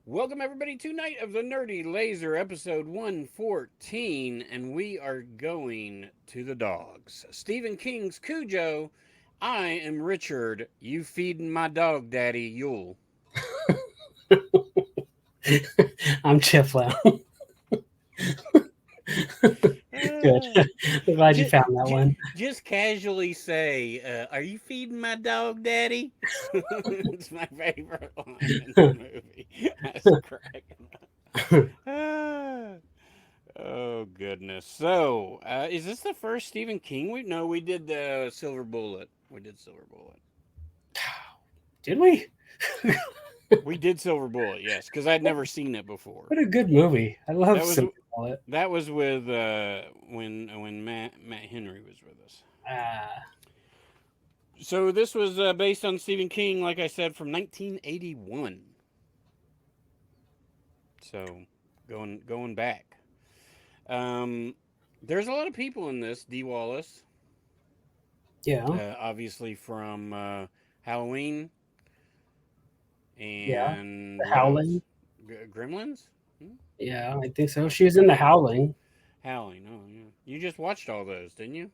Welcome, everybody, to Night of the Nerdy Laser, episode 114, and we are going to the dogs. Stephen King's Cujo. I am Richard. You feeding my dog, Daddy Yule. I'm Chiflow. Good. Uh, I'm glad you just, found that one. just casually say, "Are you feeding my dog, Daddy?" It's my favorite line in the movie. That's cracking up. Ah. Oh goodness! So, is this the first Stephen King? We did Silver Bullet. We did Silver Bullet. Did we? We did Silver Bullet, yes, because I'd never seen it before. What a good movie. I love That was Silver Bullet. that was with when Matt Henry was with us. Ah, So this was based on Stephen King, like I said, from 1981. So going back. Um, there's a lot of people in this. D. Wallace, yeah, obviously from Halloween, yeah. and The what else? Howling. Gremlins? Hmm? Yeah, I think so. She was in The Howling. Howling. Oh, yeah. You just watched all those, didn't you?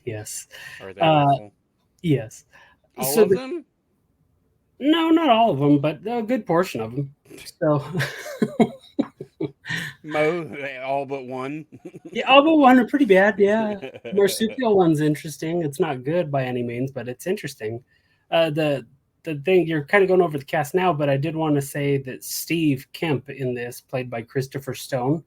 Yes. Are they Uh, awful? yes. All So of the them? no, not all of them, but a good portion of them. So All but one. yeah, all but one are pretty bad. Yeah, marsupial one's interesting. It's not good by any means, but it's interesting. The thing you're kind of going over the cast now, but I did want to say that Steve Kemp in this, played by Christopher Stone,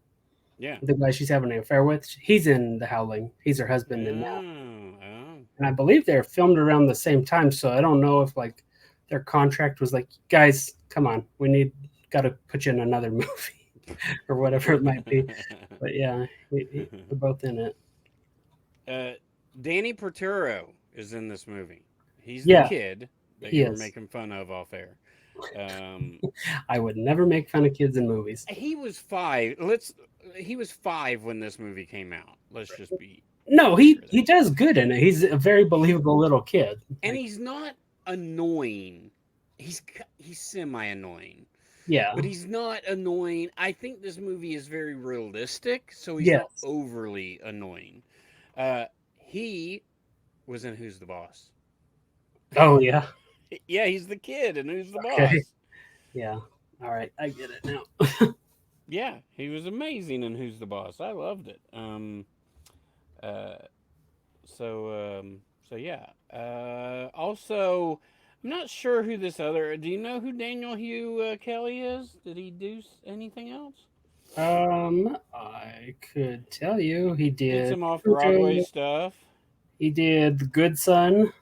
Yeah. the guy she's having an affair with, he's in The Howling. He's her husband in that, Oh, oh. and I believe they're filmed around the same time. So I don't know if like their contract was like, guys, come on, we need got to put you in another movie or whatever it might be. But yeah, they're both in it. uh, Danny Portero is in this movie. He's the Yeah, kid that he you were is. making fun of off air. Um, I would never make fun of kids in movies. he was 5. He was 5 when this movie came out. Let's just be No, clear he there. does good in it. He's a very believable little kid. And Like, he's not annoying. He's semi annoying, yeah, but he's not annoying. I think this movie is very realistic, so he's not yes. overly annoying. He was in Who's the Boss? Oh yeah. Yeah, he's the kid in Who's the Okay. Boss? Yeah. All right, I get it now. Yeah, he was amazing in Who's the Boss. I loved it. Uh, so yeah. Also, I'm not sure who this other. Do you know who Daniel Hugh Kelly is? Did he do anything else? I could tell you he Did did some off Broadway Cujo. stuff. He did The Good Son.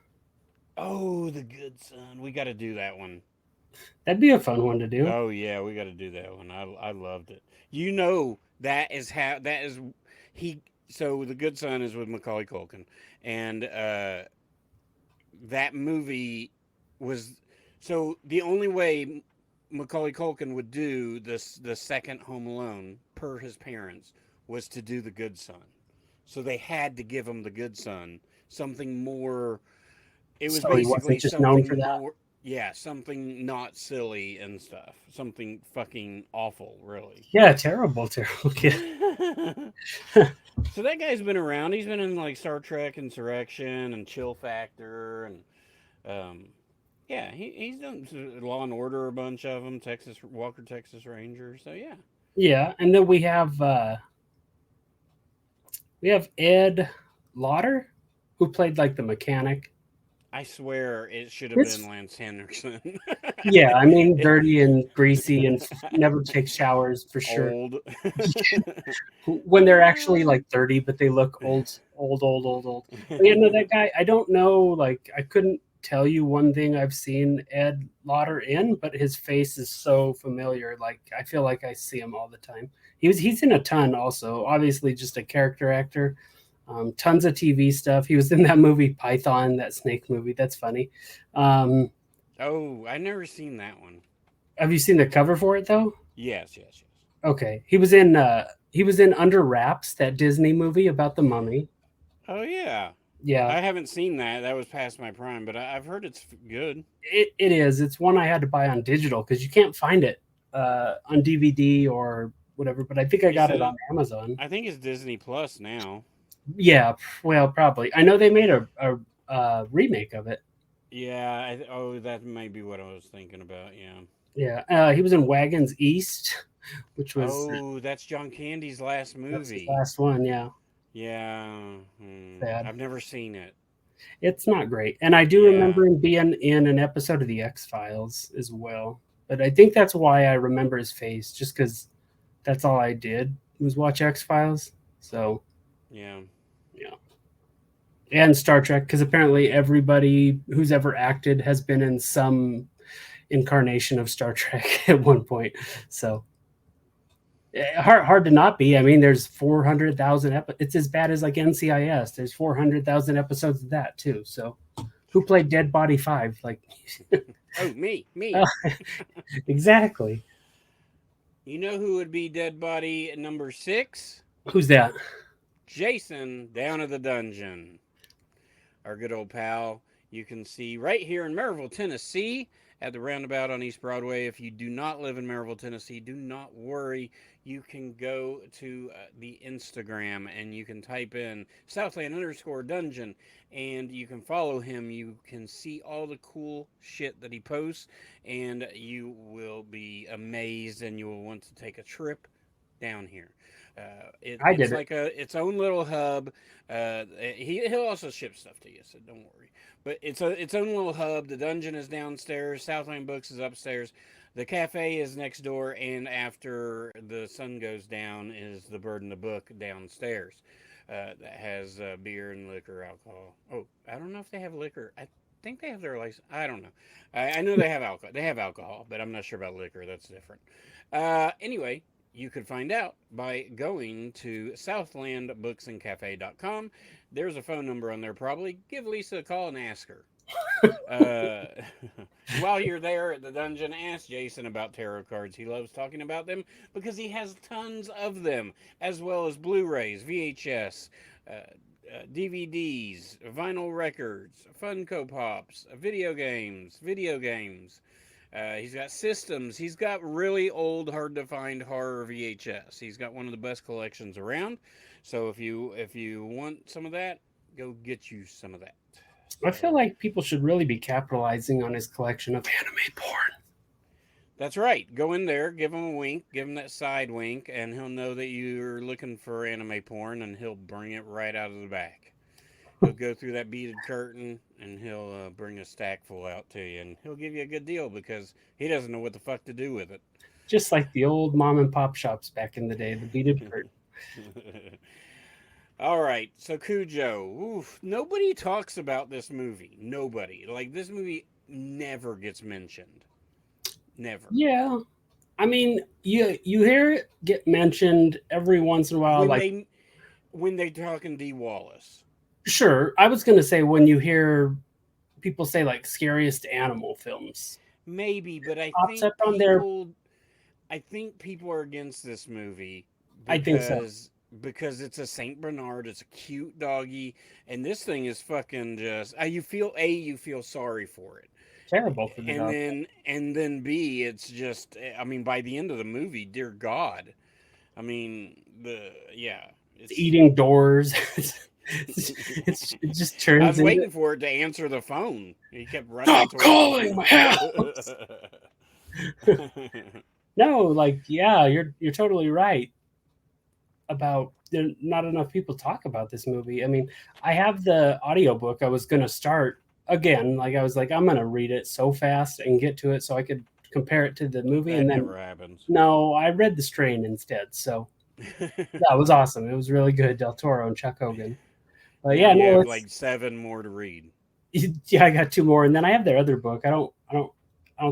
Oh, The Good Son. We got to do that one. That'd be a fun one to do. Oh yeah, we got to do that one. I loved it. You know that is how that is he. So The Good Son is with Macaulay Culkin, and that movie was so the only way Macaulay Culkin would do this the second Home Alone per his parents was to do The Good Son. So they had to give him The Good Son, something more. It was So he wasn't basically just known for something that. more. Yeah, something not silly and stuff. Something fucking awful, really. Yeah, terrible, terrible kid. So that guy's been around. He's been in like Star Trek Insurrection and Chill Factor and um, yeah, he's done Law and Order, a bunch of them. Texas Walker, Texas Ranger. So yeah, Yeah, and then we have Ed Lauder, who played like the mechanic. I swear it should have been It's Lance Henriksen. yeah, I mean dirty and greasy and never takes showers for sure. Old. When they're actually like 30, but they look old, old, old, old, old. But yeah, no, that guy, I don't know, like I couldn't tell you one thing I've seen Ed Lauder in, but his face is so familiar. Like I feel like I see him all the time. He's in a ton also. Obviously just a character actor. Tons of TV stuff. He was in that movie Python, that snake movie. That's funny. Um, Oh, I never seen that one. have you seen the cover for it though? Yes, yes, yes. Okay. He was in Under Wraps, that Disney movie about the mummy. Oh yeah. Yeah, I haven't seen that. That was past my prime, but I've heard it's good. it is. It's one I had to buy on digital because you can't find it on DVD or whatever. But I think I Is got it it? on Amazon. I think it's Disney Plus now. Yeah, well, probably. I know they made a remake of it. Yeah. Oh, that may be what I was thinking about. Yeah. Yeah, he was in Wagons East, which was Oh, that's John Candy's last that's his movie. last one. Yeah, Yeah. sad. I've never seen it. It's not great, and I do Yeah. remember him being in an episode of the X Files as well. But I think that's why I remember his face, just because that's all I did was watch X Files. So Yeah. yeah, and Star Trek, because apparently everybody who's ever acted has been in some incarnation of Star Trek at one point. So hard to not be. I mean, there's 400,000. It's as bad as like NCIS. There's 400,000 episodes of that too. So who played Dead Body 5? Like, Oh, me. uh, exactly. You know who would be dead body number 6? Who's that? Jason down at the dungeon. Our good old pal. You can see right here in Maryville, Tennessee, at the roundabout on East Broadway. If you do not live in Maryville, Tennessee, do not worry. You can go to the Instagram and you can type in Southland_dungeon and you can follow him. You can see all the cool shit that he posts and you will be amazed and you will want to take a trip down here. I It's did it. like its own little hub. He'll also ship stuff to you, so don't worry. But it's its own little hub. The dungeon is downstairs. Southland Books is upstairs. The cafe is next door, and after the sun goes down, is the Bird and the Book downstairs. That has beer and liquor, alcohol. Oh, I don't know if they have liquor. I think they have their license. I don't know. I know they have alcohol. They have alcohol, but I'm not sure about liquor. That's different. Anyway, you could find out by going to southlandbooksandcafe.com. There's a phone number on there, probably. Give Lisa a call and ask her. Uh, while you're there at the dungeon, ask Jason about tarot cards. He loves talking about them because he has tons of them, as well as Blu rays, VHS, DVDs, vinyl records, Funko Pops, video games. He's got systems. He's got really old, hard to find horror VHS. He's got one of the best collections around. So if you want some of that, go get you some of that. I feel So like people should really be capitalizing on his collection of anime porn. that's right. Go in there, give him a wink, give him that side wink, and he'll know that you're looking for anime porn, and he'll bring it right out of the back. He'll go through that beaded curtain, and he'll bring a stack full out to you, and he'll give you a good deal because he doesn't know what the fuck to do with it. Just like the old mom and pop shops back in the day, the beaded curtain. All right, so Cujo. Oof, nobody talks about this movie. Nobody. Like this movie never gets mentioned. Never. Yeah. I mean, you hear it get mentioned every once in a while, When like they when they talking D Wallace. sure. I was gonna say when you hear people say like scariest animal films. Maybe, but Pops up on there. I think people are against this movie I think so. because it's a Saint Bernard, it's a cute doggy, and this thing is fucking just you feel sorry for it. Terrible for the And dog. then B, it's just I mean by the end of the movie, dear God. I mean the yeah, it's Eating doors. It just I turns was into waiting for it to answer the phone. He kept running stop towards calling my house. No, like yeah, you're totally right about there not enough people talk about this movie. I mean, I have the audiobook I was gonna start again. Like I was like, I'm gonna read it so fast and get to it so I could compare it to the movie. That And then never happens. no, I read The Strain instead. So that was awesome. It was really good. Del Toro and Chuck Hogan. But Now yeah, you no, have it's like 7 more to read. yeah, I got two more, and then I have their other book. I don't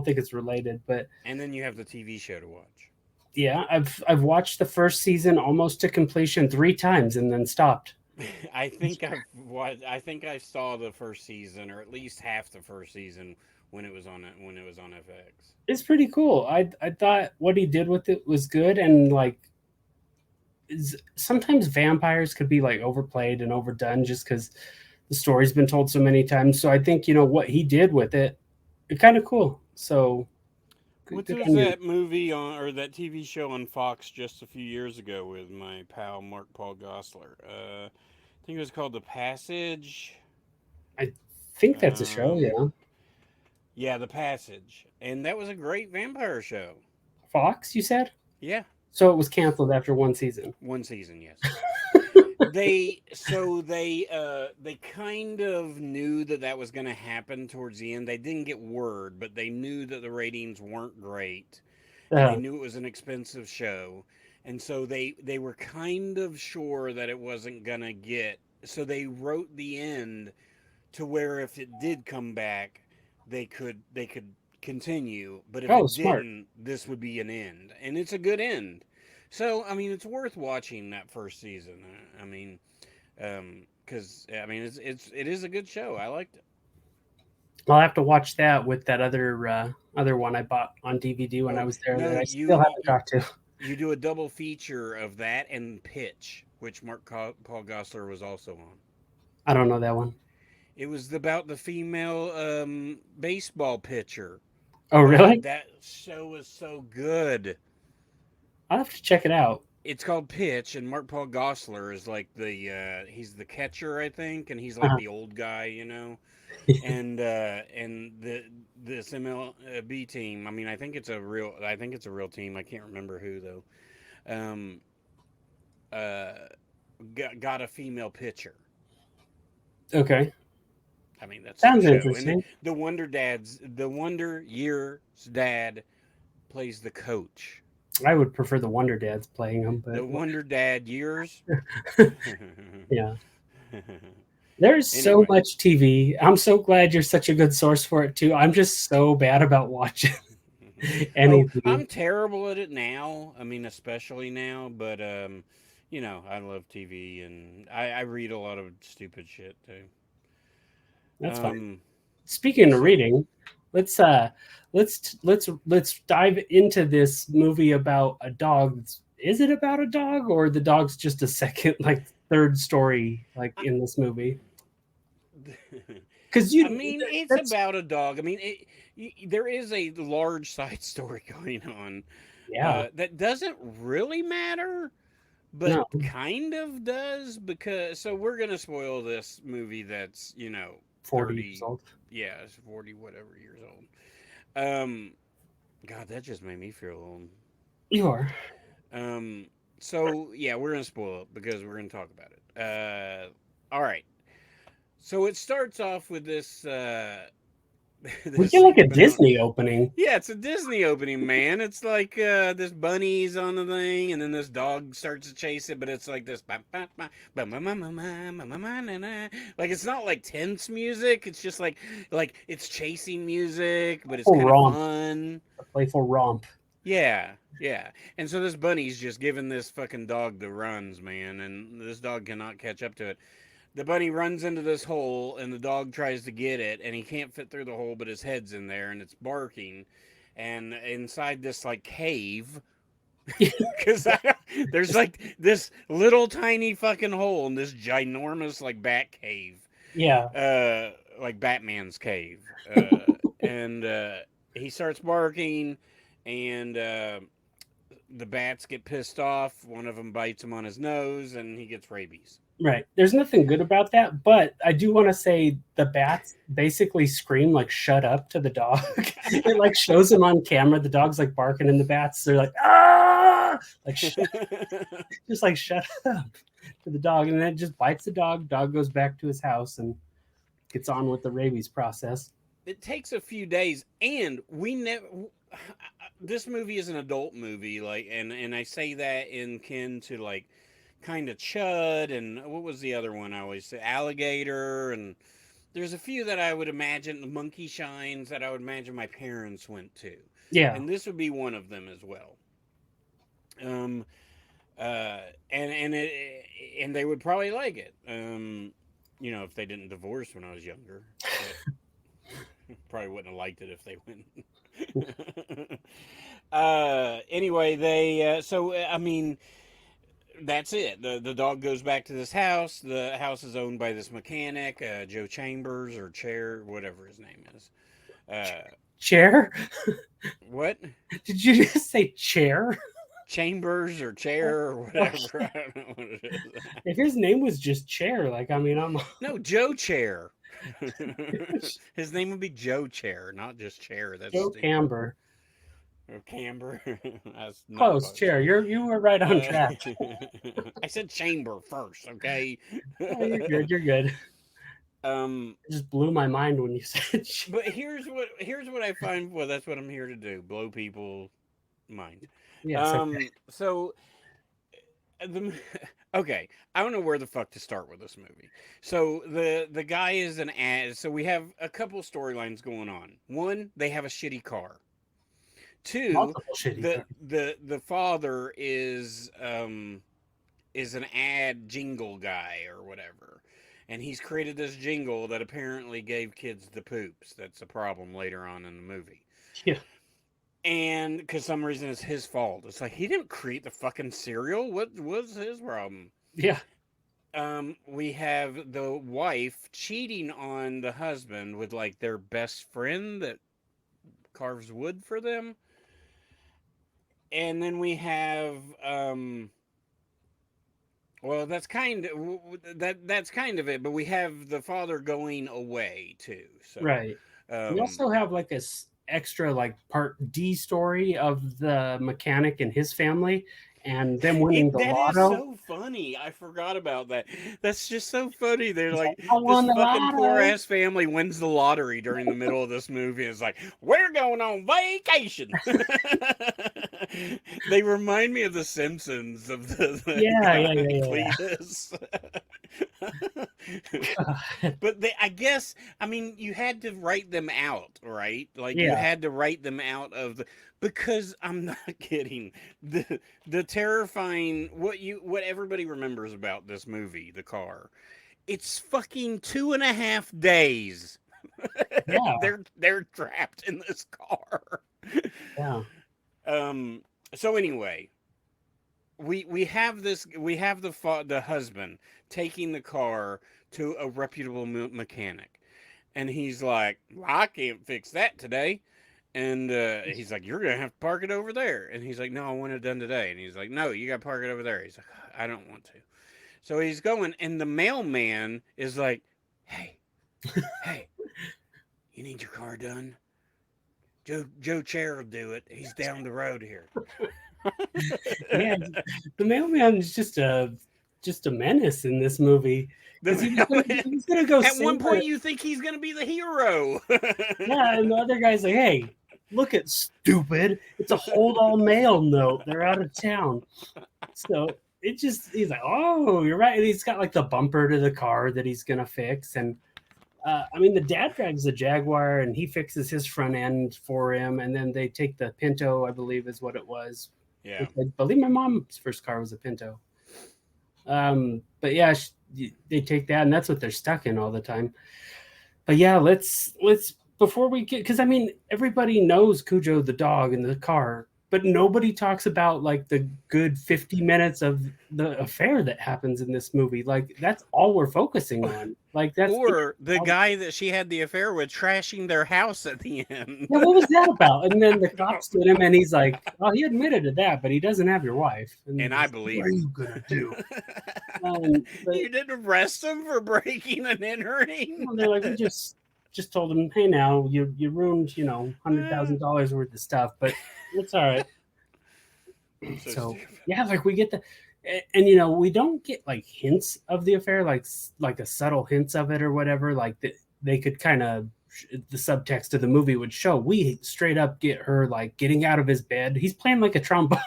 think it's related, but And then you have the TV show to watch. yeah, I've watched the first season almost to completion 3 times and then stopped. I think I saw the first season or at least half the first season when it was on FX. It's pretty cool. I thought what he did with it was good, and like sometimes vampires could be like overplayed and overdone just because the story's been told so many times. So I think what he did with it, it's kind of cool. So What good was on you. that movie on or that TV show on Fox just a few years ago with my pal Mark Paul Gosselaar? I think it was called The Passage. I think that's a show. Um, Yeah, yeah, The Passage, and that was a great vampire show. Fox. You said Yeah, so. It was canceled after one season. one season, yes. They kind of knew that that was going to happen towards the end. They didn't get word, but they knew that the ratings weren't great, and they Uh, knew it was an expensive show, and so they were kind of sure that it wasn't going to get. So they wrote the end to where if it did come back, they could continue, but if oh, it smart. didn't, this would be an end, and it's a good end. So I mean, it's worth watching that first season. I mean, because I mean, it is a good show. I liked it. I'll have to watch that with that other one I bought on DVD when I Oh was there no, that I still haven't got to. you do a double feature of that and Pitch, which Paul Gosselaar was also on. I don't know that one. It was about the female baseball pitcher. Oh, God, really? that show was so good. I'll have to check it out. It's called Pitch, and Mark Paul Gosselaar is like the he's the catcher, I think, and he's like Uh-huh. the old guy, you know. And this MLB team. I mean, I think it's a real team. I can't remember who though. Um, uh, got a female pitcher. Okay, I mean, that's the sounds show. And interesting. the Wonder Years dad plays the coach. I would prefer the Wonder Dads playing them, The but Wonder Dad Years. yeah. There's so Anyway, much TV. I'm so glad you're such a good source for it too. I'm just so bad about watching oh, anything. I'm terrible at it now. I mean, especially now, but you know, I love TV and I read a lot of stupid shit too. That's fine. Um, Speaking of so reading, let's dive into this movie about a dog. Is it about a dog or the dog's just a second, like third story, like in this movie? Because I mean, it's that's about a dog. I mean, there is a large side story going on yeah, that doesn't really matter, but no, kind of does because. So we're gonna spoil this movie that's 40 years 30, old. yeah, it's 40 whatever years old. Um, God, that just made me feel old. You are. Um, so yeah, we're gonna spoil it because we're gonna talk about it. All right. So it starts off with this We this get like a banana. Disney opening. Yeah, it's a Disney opening, man. It's like this bunny's on the thing, and then this dog starts to chase it, but it's like this, like it's not like tense music. It's just like it's chasing music, but it's Playful kind of romp. fun. A playful romp. Yeah, yeah. And so this bunny's just giving this fucking dog the runs, man, and this dog cannot catch up to it. The bunny runs into this hole, and the dog tries to get it, and he can't fit through the hole, but his head's in there, and it's barking. And inside this like cave, because there's like this little tiny fucking hole in this ginormous like bat cave, Yeah, like Batman's cave, and he starts barking, and the bats get pissed off. One of them bites him on his nose, and he gets rabies. right. There's nothing good about that, but I do want to say the bats basically scream like "shut up" to the dog. It like shows him on camera. The dog's like barking, and the bats they're like ah, like just like shut up to the dog, and then it just bites the dog. Dog goes back to his house and gets on with the rabies process. It takes a few days, and we never. This movie is an adult movie, like, and I say that in kin to like kind of Chud, and what was the other one I always say, Alligator, and there's a few that I would imagine, the Monkey Shines, that I would imagine my parents went to, Yeah, and this would be one of them as well. Um, and it and they would probably like it. If they didn't divorce when I was younger, but probably wouldn't have liked it if they went. Anyway, they I mean, that's it. The dog goes back to this house. The house is owned by this mechanic, Joe Chambers or Chair, whatever his name is. Chair? What? Did you just say chair? Chambers or Chair or whatever. I don't know what it is. If his name was just Chair, like, I mean, I'm No, Joe Chair. His name would be Joe Chair, not just Chair. That's Joe stupid. Camber. Or Camber. That's not Close, Chair. You were right on track. I said chamber first, okay? Oh, you're good. You're good. Um, It just blew my mind when you said. but here's what I find. Well, that's what I'm here to do: blow people mind. Yes. Okay. So the okay, I don't know where the fuck to start with this movie. So the guy is an ad. So we have a couple storylines going on. One, they have a shitty car. Two, Multiple shitty. the father is an ad jingle guy or whatever. And he's created this jingle that apparently gave kids the poops. That's a problem later on in the movie. Yeah. And because some reason it's his fault. It's like he didn't create the fucking cereal. What was his problem? Yeah. We have the wife cheating on the husband with like their best friend that carves wood for them. And then we have well, that's kind of that's kind of it. But we have the father going away too. So Right. We also have like this extra like part D story of the mechanic and his family, and them winning the that is lotto. so funny. I forgot about that. That's just so funny. They're He's like, I this won the fucking lotto. poor ass family wins the lottery during the middle of this movie. It's like, we're going on vacation. They remind me of the Simpsons of the Cletus. But I guess, I mean, you had to write them out, right? Like you had to write them out of the, because I'm not kidding. The terrifying what everybody remembers about this movie, The Car. It's fucking 2.5 days. Yeah. They're trapped in this car. Yeah. So anyway, we have the husband taking the car to a reputable mechanic, and he's like, well, I can't fix that today. And he's like, you're gonna have to park it over there. And he's like, no, I want it done today. And he's like, no, you gotta park it over there. He's like, I don't want to. So he's going, and the mailman is like, hey, you need your car done? Joe Chair will do it. He's down the road here. Yeah, the mailman is just a menace in this movie. He's gonna go. At one point, you think he's gonna be the hero. Yeah, and the other guy's like, "Hey, look at stupid! It's a hold all mail note. They're out of town." So he's like, "Oh, you're right." And he's got like the bumper to the car that he's gonna fix, and I mean, the dad drives the Jaguar, and he fixes his front end for him, and then they take the Pinto, I believe, is what it was. Yeah, I believe my mom's first car was a Pinto. But yeah, they take that, and that's what they're stuck in all the time. But yeah, let's before we get, because I mean, everybody knows Cujo the dog in the car, but nobody talks about like the good 50 minutes of the affair that happens in this movie. Like that's all we're focusing on. Like that's or the guy that she had the affair with trashing their house at the end. Yeah, what was that about? And then the cops get him, and he's like, "Oh, he admitted to that, but he doesn't have your wife." And I believe. What are you gonna do? You didn't arrest him for breaking and entering. They're like, we just told him, "Hey, now you ruined $100,000 worth of stuff, but it's all right." So yeah, like we get the, and we don't get like hints of the affair, like a subtle hints of it or whatever. Like they could kind of, the subtext of the movie would show. We straight up get her like getting out of his bed. He's playing like a trombone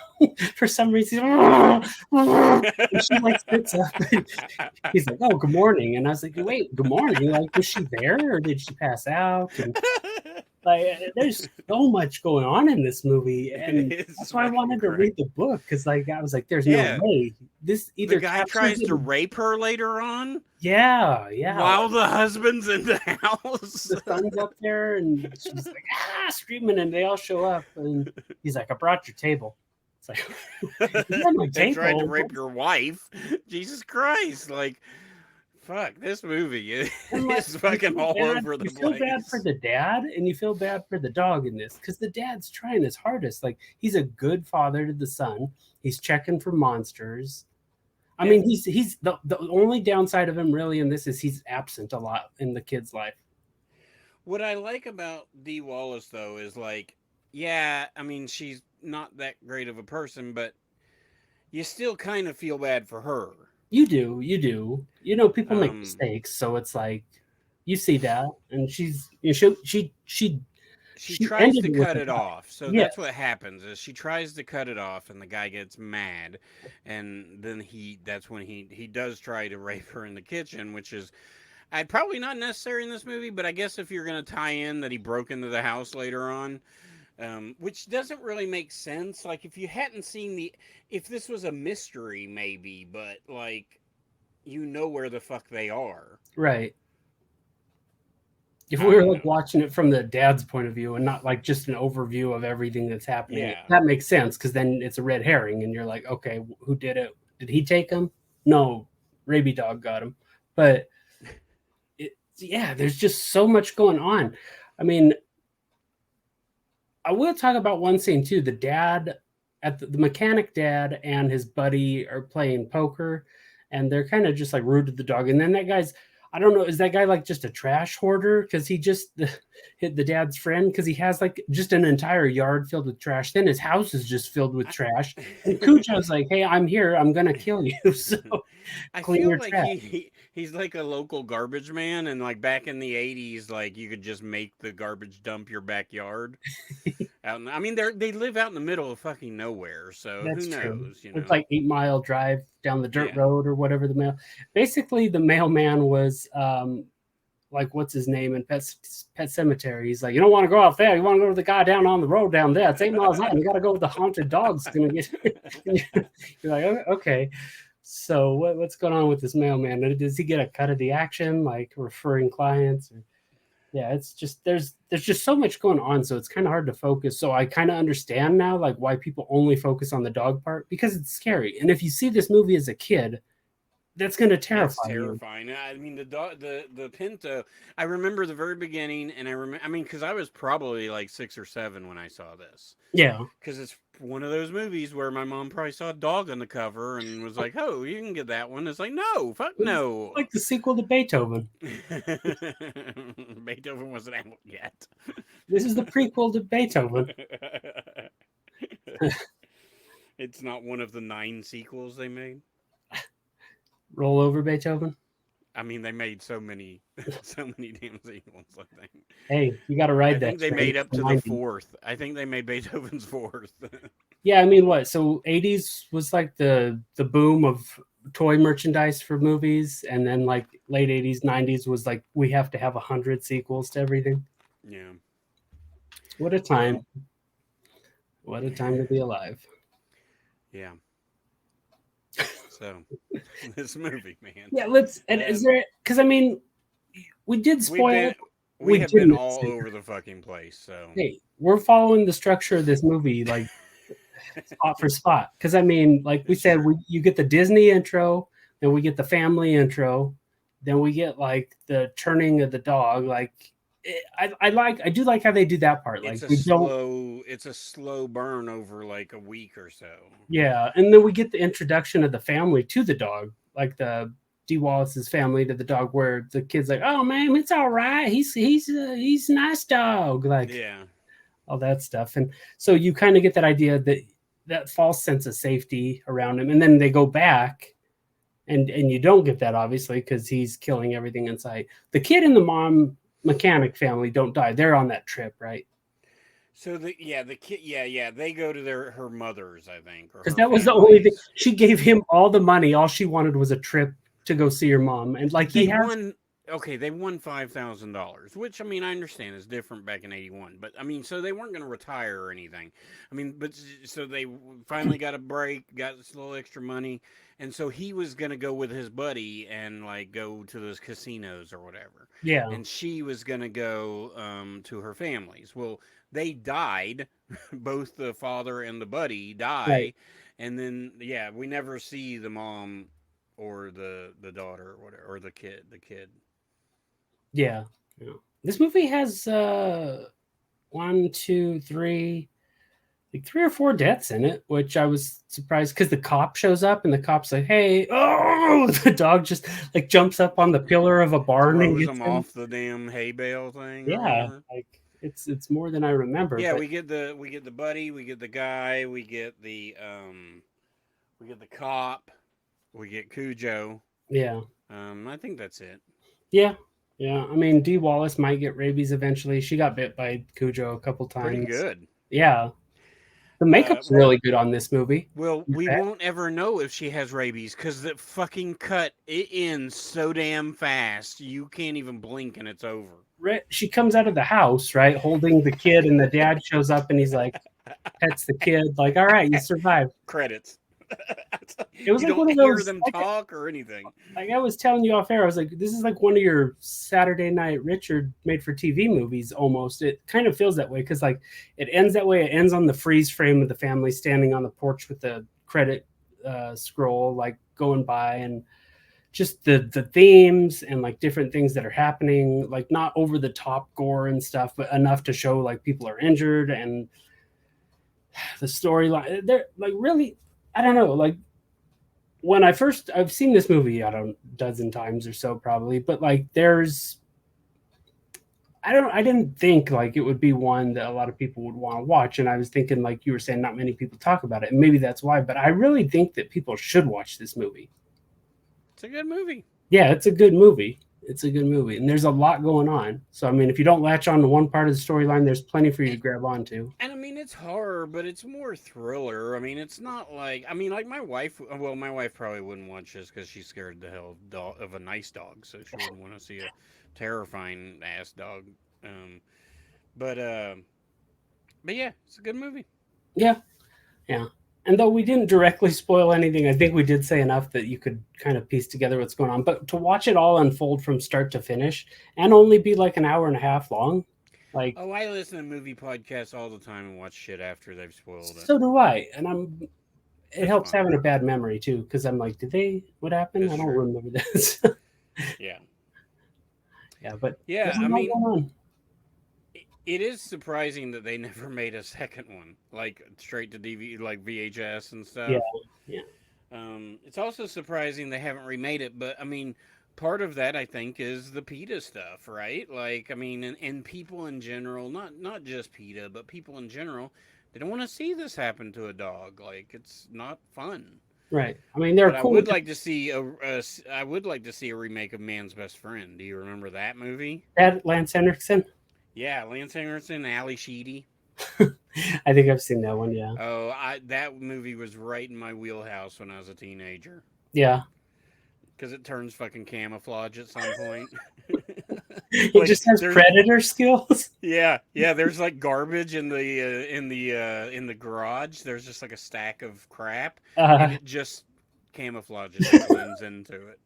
for some reason. And she like sits up. He's like, "Oh, good morning," and I was like, "Wait, good morning? Like, was she there or did she pass out?" And like, there's so much going on in this movie, and that's why I wanted to read the book, because like I was like, "There's no way this either." The guy tries to rape her later on. Yeah. While the husband's in the house, the son's up there, and she's like screaming, and they all show up, and he's like, "I brought your table." It's like, "You're on my They tried to table." rape your wife. Jesus Christ! Like, fuck, this movie And, like, is fucking all over the you feel bad for place. the dad, and you feel bad for the dog in this, because the dad's trying his hardest. Like, he's a good father to the son. He's checking for monsters. I Yeah. mean, he's the only downside of him really in this is he's absent a lot in the kid's life. What I like about Dee Wallace though is like, yeah, I mean she's not that great of a person, but you still kind of feel bad for her. You do, you do. You know, people make Um, mistakes, so it's like you see that, and she's you know, she she tries ended to it with cut a it guy. off. So Yes, that's what happens is she tries to cut it off and the guy gets mad and then that's when he does try to rape her in the kitchen, which is I probably not necessary in this movie, but I guess if you're going to tie in that he broke into the house later on, which doesn't really make sense. Like if you hadn't seen if this was a mystery, maybe, but like you know where the fuck they are. right. If I we were don't like know. watching it from the dad's point of view and not like just an overview of everything that's happening, Yeah, that makes sense because then it's a red herring, and you're like, okay, who did it? Did he take him? No, Raby Dog got him. But yeah, there's just so much going on. I mean, I will talk about one scene too. The dad at the mechanic dad and his buddy are playing poker, and they're kind of just like rude to the dog. And then that guy's, I don't know, is that guy like just a trash hoarder? Because he just hit the dad's friend because he has like just an entire yard filled with trash. Then his house is just filled with trash. And Cujo's like, "Hey, I'm here. I'm gonna kill you. So I clean feel your like trash." he's like a local garbage man, and like back in the '80s, like you could just make the garbage dump your backyard. I mean, they live out in the middle of fucking nowhere, so who That's true. knows, you It's know? like 8 mile drive down the dirt Yeah. road or whatever the mail. Basically, the mailman was like what's his name in Pet Cemetery. He's like, you don't want to go out there. You want to go to the guy down on the road down there. It's 8 miles on. You got to go with the haunted dog's gonna get. You're like, "Oh, okay. So what's going on with this mailman? Does he get a cut of the action, like referring clients? Or, yeah, it's just there's just so much going on, so it's kind of hard to focus. So I kind of understand now, like why people only focus on the dog part because it's scary. And if you see this movie as a kid, that's going to It's terrify you. terrifying. I mean, the Pinto. I remember the very beginning, and I remember. I mean, because I was probably like 6 or 7 when I saw this. Yeah, Because it's one of those movies where my mom probably saw a dog on the cover and was like, "Oh, you can get that one." It's like, no, fuck it's no. like the sequel to Beethoven. Beethoven wasn't out yet. This is the prequel to Beethoven. It's not one of the 9 sequels they made. Roll over Beethoven. I mean, they made so many, so many damn sequels. I think. Hey, you got to I ride that think they train. made It's up the to the 90s. fourth. I think they made Beethoven's fourth. Yeah, I mean, what? So 80s was like the boom of toy merchandise for movies, and then like late 80s, 90s was like we have to have 100 sequels to everything. Yeah. What a time! What a time to be alive. Yeah. So, this movie, man. Yeah, let's. And is there? Because I mean, we did We've spoil been it. we We have been didn't all say. over the fucking place. So, Hey, we're following the structure of this movie, like spot for spot. Because I mean, like we it's said, true. you get the Disney intro, then we get the family intro, then we get like the turning of the dog. Like I do like how they do that part. Like we don't, It's a slow burn over like a week or so. yeah, and then we get the introduction of the family to the dog, like the D. Wallace's family to the dog, where the kid's like, "Oh man, it's all right. He's a nice dog." Like Yeah. all that stuff. And so you kind of get that idea that that false sense of safety around him. And then they go back and you don't get that obviously because he's killing everything in sight. The kid and the mom mechanic family don't die. They're on that trip, right? So the kid they go to her mother's, I think, or Because her that was the only thing. family's. She gave him all the money. All she wanted was a trip to go see her mom. And like he They has, won. Okay, they won $5,000, which I mean I understand is different back in '81, but I mean so they weren't going to retire or anything. I mean, but so they finally got a break, got this little extra money, and so he was going to go with his buddy and like go to those casinos or whatever, yeah, and she was going to go to her family's. Well, they died both the father and the buddy Right. die, and then yeah, we never see the mom or the daughter or whatever or the kid. The kid. Yeah. Yeah. This movie has one, two, three, like 3 or 4 deaths in it, which I was surprised because the cop shows up and the cop's like, "Hey, oh!" The dog just like jumps up on the pillar of a barn and Throws gets them him. off the damn hay bale thing or Yeah, whatever. like it's more than I remember, Yeah, but we get the buddy, we get the guy, we get the cop, we get Cujo. yeah, I think that's it. yeah, yeah. I mean, Dee Wallace might get rabies eventually. She got bit by Cujo a couple Pretty times. good. Yeah, the makeup's Well, really good on this movie. well, The we effect- won't ever know if she has rabies because the fucking cut it ends so damn fast you can't even blink and it's over. She comes out of the house, right, holding the kid, and the dad shows up and he's like, pets the kid, like, "All right, you survived." Credits. It was You like one don't of hear those, them talk or anything. like I was telling you off air. I was like, "This is like one of your Saturday Night Richard made for TV movies." Almost, it kind of feels that way because like it ends that way. It ends on the freeze frame of the family standing on the porch with the credit scroll like going by, and just the themes and like different things that are happening, like not over the top gore and stuff, but enough to show like people are injured and the storyline. They're like really, I don't know, like when I've seen this movie, I don't dozen times or so probably, but like I didn't think like it would be one that a lot of people would want to watch, and I was thinking like you were saying, not many people talk about it, and maybe that's why. But I really think that people should watch this movie. It's a good movie. Yeah, it's a good movie. It's a good movie, and there's a lot going on. So I mean, if you don't latch on to one part of the storyline, there's plenty for you to grab onto. And I mean, it's horror, but it's more thriller. I mean, it's not like like my wife. Well, my wife probably wouldn't watch this because she's scared the hell of a nice dog, so she wouldn't want to see a terrifying ass dog. Um, but uh, but yeah, it's a good movie. Yeah, yeah. And though we didn't directly spoil anything, I think we did say enough that you could kind of piece together what's going on. But to watch it all unfold from start to finish and only be like an hour and a half long, like Oh, I listen to movie podcasts all the time and watch shit after they've spoiled it. so do I. And it That's helps fine. having a bad memory too, because I'm like, what happened? That's I don't true. remember this. Yeah, Yeah, but yeah. there's a I lot mean, going on. it is surprising that they never made a second one, like straight to DVD, like VHS and Yeah, stuff. yeah. It's also surprising they haven't remade it, but I mean, part of that I think is the PETA stuff, right? Like, I mean, and people in general, not just PETA, but people in general, they don't want to see this happen to a dog. Like, it's not fun. Right. I mean, they're But I cool. would like to see I would like to see a remake of Man's Best Friend. Do you remember that movie? That Lance Henriksen. Yeah, Lance Henriksen, Ali Sheedy. I think I've seen that one. Yeah. Oh, that movie was right in my wheelhouse when I was a teenager. Yeah. Because it turns fucking camouflage at some point. He Like just has there's predator skills. yeah, there's like garbage in the garage. There's just like a stack of crap, and it just camouflages and blends into it.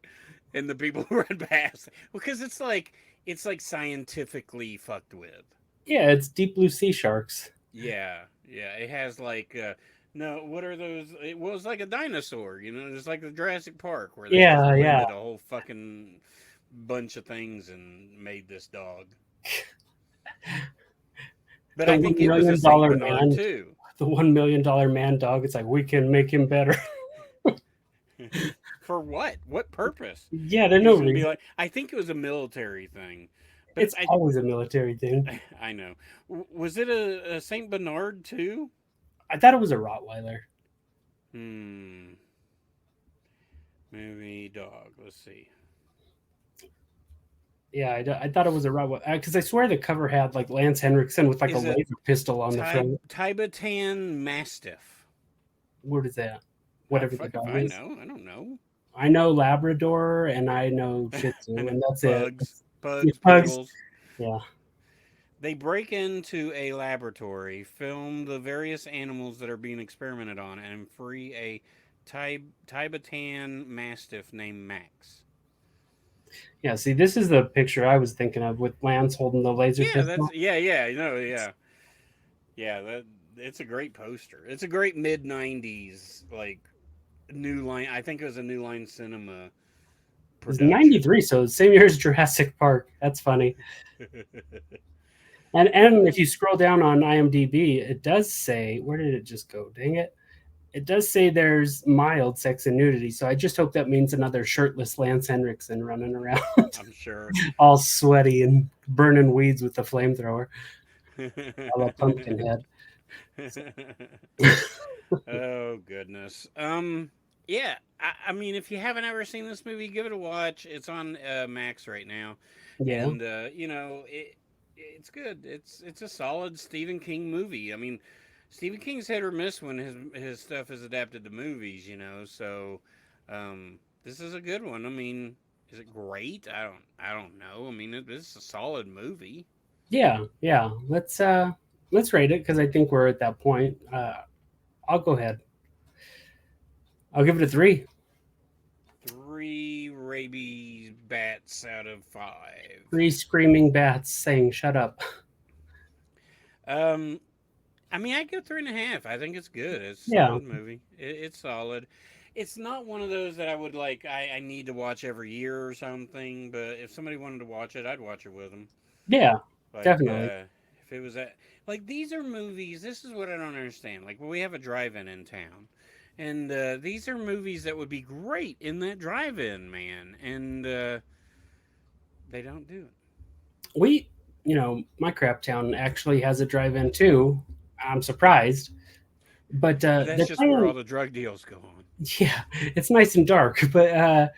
And the people who run past because it's like scientifically fucked with. Yeah, it's deep blue sea sharks. Yeah, yeah. It has like no, what are those? It was like a dinosaur, It's like the Jurassic Park where they just Yeah, yeah. blended a whole fucking bunch of things and made this dog. But The I one think it was a million Saint dollar Bernard man, too. the $1 million man dog. It's like we can make him better. For what? What purpose? Yeah, there's He no was gonna be reason. like. I think it was a military thing. But It's always a military thing. I know. Was it a Saint Bernard too? I thought it was a Rottweiler. Hmm. Movie dog. Let's see. Yeah, I thought it was a Rottweiler because I swear the cover had like Lance Henriksen with like a Is it laser pistol on the front. Tibetan Mastiff? What is that? Oh, Whatever the fuck if dog I is. know. I don't know. I know Labrador and I know Shih Tzu, I know. and that's it. Pugs, Yeah, pugs, pugs. poodles. Yeah. They break into a laboratory, film the various animals that are being experimented on, and free a Tibetan Mastiff named Max. Yeah, see, this is the picture I was thinking of with Lance holding the laser Yeah, pistol. yeah, yeah. Yeah. That it's a great poster. It's a great mid '90s like New Line. I think it was a New Line Cinema It's production. 93, so same year as Jurassic Park. That's funny. And if you scroll down on IMDb, it does say, where did it just go? Dang it. It does say there's mild sex and nudity, so I just hope that means another shirtless Lance Henriksen running around, I'm sure. all sweaty and burning weeds with the flamethrower, a la Pumpkinhead. Oh goodness. Yeah. I mean, if you haven't ever seen this movie, give it a watch. It's on Max right now, Yeah, and it's good. It's a solid Stephen King movie. I mean, Stephen King's hit or miss when his stuff is adapted to movies. So this is a good one. I mean, is it great? I don't know. I mean, this is a solid movie. yeah. Let's rate it because I think we're at that point. I'll go ahead. I'll give it a 3. Three rabies bats out of 5. 3 screaming bats saying "shut up." Um, I mean, I go 3.5. I think it's good. It's a Yeah, solid movie. It's solid. It's not one of those that I would like. I need to watch every year or something. But if somebody wanted to watch it, I'd watch it with them. yeah, Like, definitely. if it was at like these are movies. This is what I don't understand. Like, well, we have a drive-in in town, and these are movies that would be great in that drive-in, man. And they don't do it. We, my crap town actually has a drive-in too. I'm surprised, but But that's they're just where all playing. the drug deals go on. Yeah, it's nice and dark, but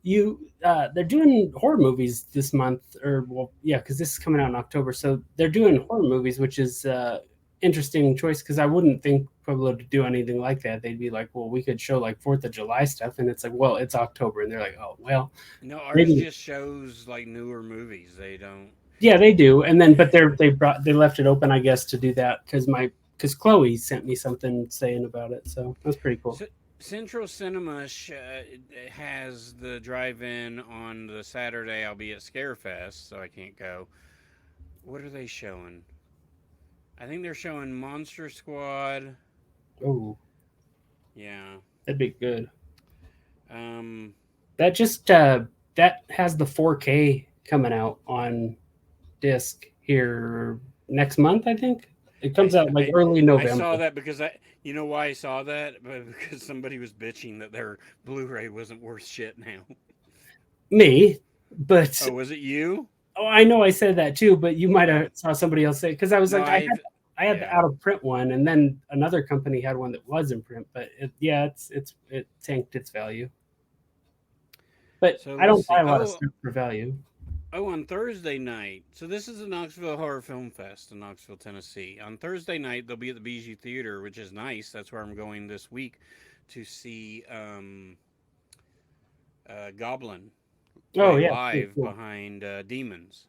they're doing horror movies this month, or well, yeah, because this is coming out in October, so they're doing horror movies, which is interesting choice because I wouldn't think Pueblo to do anything like that. They'd be like, well, we could show like Fourth of July stuff, and it's like, well, it's October, and they're like, oh, well, No, ours maybe. just shows like newer movies. They don't. Yeah, they do, and then but they left it open, I guess, to do that because Chloe sent me something saying about it, so that's pretty cool. Central Cinema has the drive-in on the Saturday. I'll be at Scarefest, so I can't go. What are they showing? I think they're showing Monster Squad. Oh, Yeah. that'd be good. Um. That just that has the 4K coming out on disc here next month. I think it I comes out like I early I saw November. that because I. You know why I saw that? But because somebody was bitching that their Blu-ray wasn't worth shit now. Me, but Oh, was it you? oh, I know I said that too. But you might Oh have saw somebody else say because I was no, like I've I had the yeah. out of print one, and then another company had one that was in print. But yeah, it tanked its value. But So I let's don't see. buy a lot of stuff for value. On Thursday night. So this is the Knoxville Horror Film Fest in Knoxville, Tennessee. On Thursday night, they'll be at the Bijou Theater, which is nice. That's where I'm going this week to see Goblin Oh play yeah, cool, live cool. behind Demons.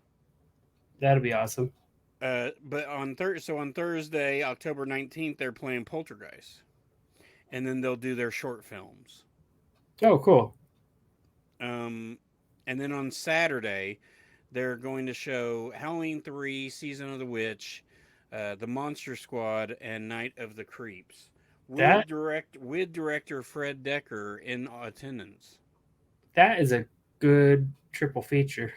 That'd be awesome. But on Thursday, October 19th, they're playing Poltergeist, and then they'll do their short films. Oh, cool. Um, and then on Saturday, they're going to show Halloween 3, Season of the Witch, The Monster Squad, and Night of the Creeps, That with director Fred Decker in attendance. that is a good triple feature.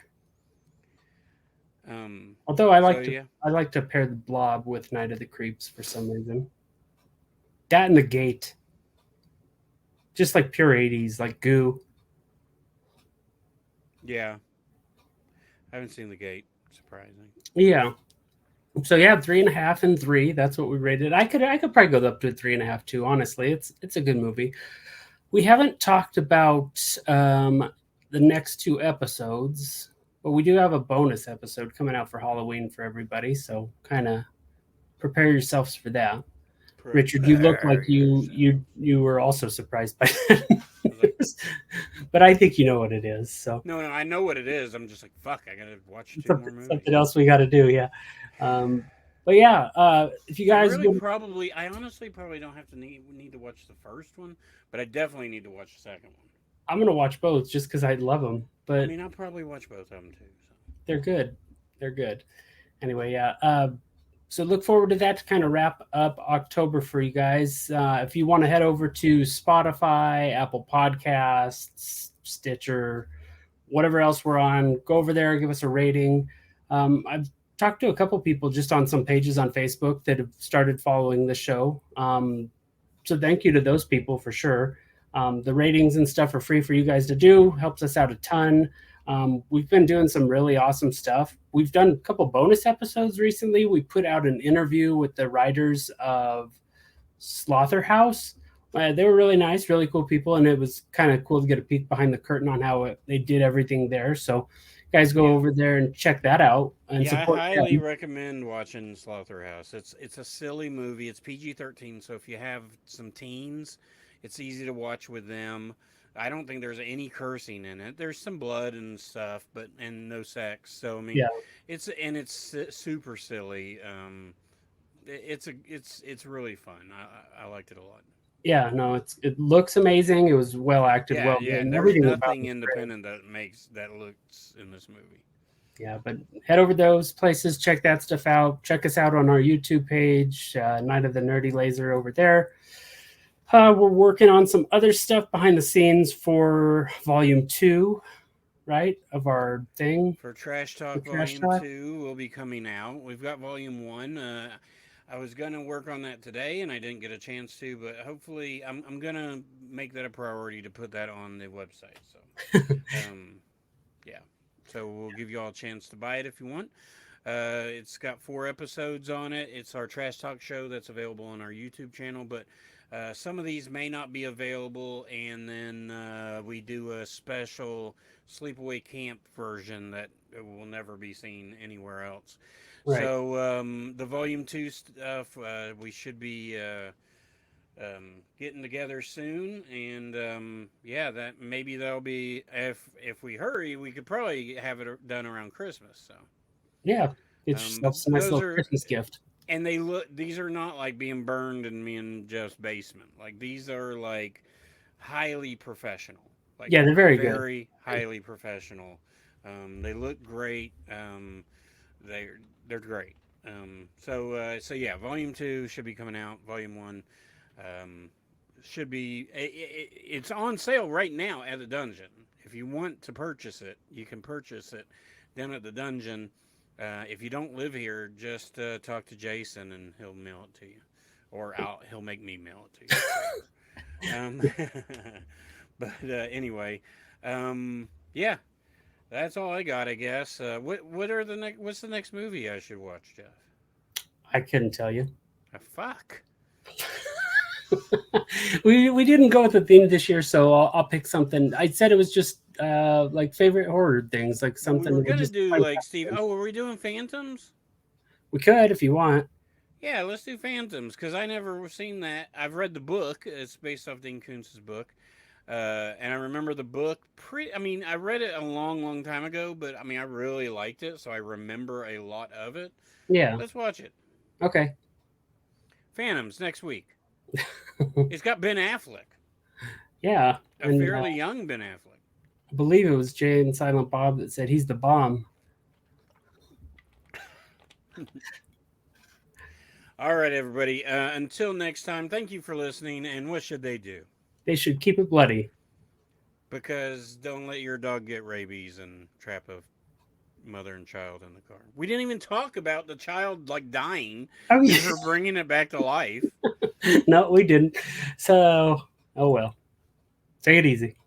Um, Although so yeah, I like to pair the Blob with Night of the Creeps for some reason. That and the Gate, just like pure '80s, like goo. yeah, I haven't seen The Gate. Surprising. Yeah. So yeah, 3.5 and 3. That's what we rated. I could probably go up to a 3.5 too. Honestly, it's a good movie. We haven't talked about the next 2 episodes, but we do have a bonus episode coming out for Halloween for everybody. So kind of prepare yourselves for that. Richard, you look like Prepare yourself. you were also surprised by that I was like, news, but I think you know what it is. So no, I know what it is. I'm just like, fuck, I gotta watch two more movies. something else we got to do, yeah. Um, but yeah, if you I guys really would, probably, I honestly probably don't have to need to watch the first one, but I definitely need to watch the second one. I'm gonna watch both just because I love them. I But mean, I'll probably watch both of them too. So. they're good. They're good. Anyway, yeah. So look forward to that to kind of wrap up October for you guys. If you want to head over to Spotify, Apple Podcasts, Stitcher, whatever else we're on, go over there, give us a rating. I've talked to a couple people just on some pages on Facebook that have started following the show. So thank you to those people for sure. The ratings and stuff are free for you guys to do, helps us out a ton. We've been doing some really awesome stuff. We've done a couple bonus episodes recently. We put out an interview with the writers of Slaughterhouse. They were really nice, really cool people, and it was kind of cool to get a peek behind the curtain on how they did everything there. So, guys, go over there and check that out and support. I highly recommend watching Slaughterhouse. It's a silly movie. It's PG-13, so if you have some teens, it's easy to watch with them. I don't think there's any cursing in it. There's some blood and stuff, and no sex. So I mean, it's super silly. It's really fun. I liked it a lot. Yeah, no, it looks amazing. It was well acted, well done. There's everything nothing independent that looks in this movie. Yeah, but head over those places, check that stuff out. Check us out on our YouTube page, Night of the Nerdy Laser over there. We're working on some other stuff behind the scenes for Volume 2, right, of our thing. For Trash Talk Volume 2 will be coming out. We've got Volume 1. I was going to work on that today, and I didn't get a chance to, but hopefully I'm going to make that a priority to put that on the website. So, yeah. So we'll give you all a chance to buy it if you want. It's got 4 episodes on it. It's our Trash Talk show that's available on our YouTube channel, but some of these may not be available, and then we do a special sleepaway camp version that will never be seen anywhere else. Right. So the Volume 2 stuff, we should be getting together soon, and that maybe that'll be, if we hurry, we could probably have it done around Christmas. So yeah, it's a nice little Christmas gift. And these are not like being burned in me and Jeff's basement. Like, these are like highly professional. Like, yeah, they're very good. Very highly professional. They look great. They're great. So yeah, Volume 2 should be coming out. Volume 1 should be. It's on sale right now at the Dungeon. If you want to purchase it, you can purchase it down at the Dungeon. If you don't live here, just talk to Jason and he'll mail it to you, or he'll make me mail it to you. But anyway, yeah, that's all I got, I guess. What's the next movie I should watch, Jeff? I couldn't tell you. Fuck. we didn't go with the theme this year, so I'll pick something. I said it was just like favorite horror things, like something. We're gonna do like Steve. Oh, were we doing Phantoms? We could if you want. Yeah, let's do Phantoms, because I never seen that. I've read the book. It's based off Dean Koontz's book. And I remember the book I read it a long time ago, but I really liked it, so I remember a lot of it. Yeah. Let's watch it. Okay. Phantoms next week. It's got Ben Affleck. Yeah. A fairly young Ben Affleck. I believe it was Jay and Silent Bob that said he's the bomb. All right, everybody. Until next time, thank you for listening, and what should they do? They should keep it bloody. Because don't let your dog get rabies and trap a mother and child in the car. We didn't even talk about the child dying. Oh, yeah. Her bringing it back to life. No, we didn't. So, oh well. Take it easy.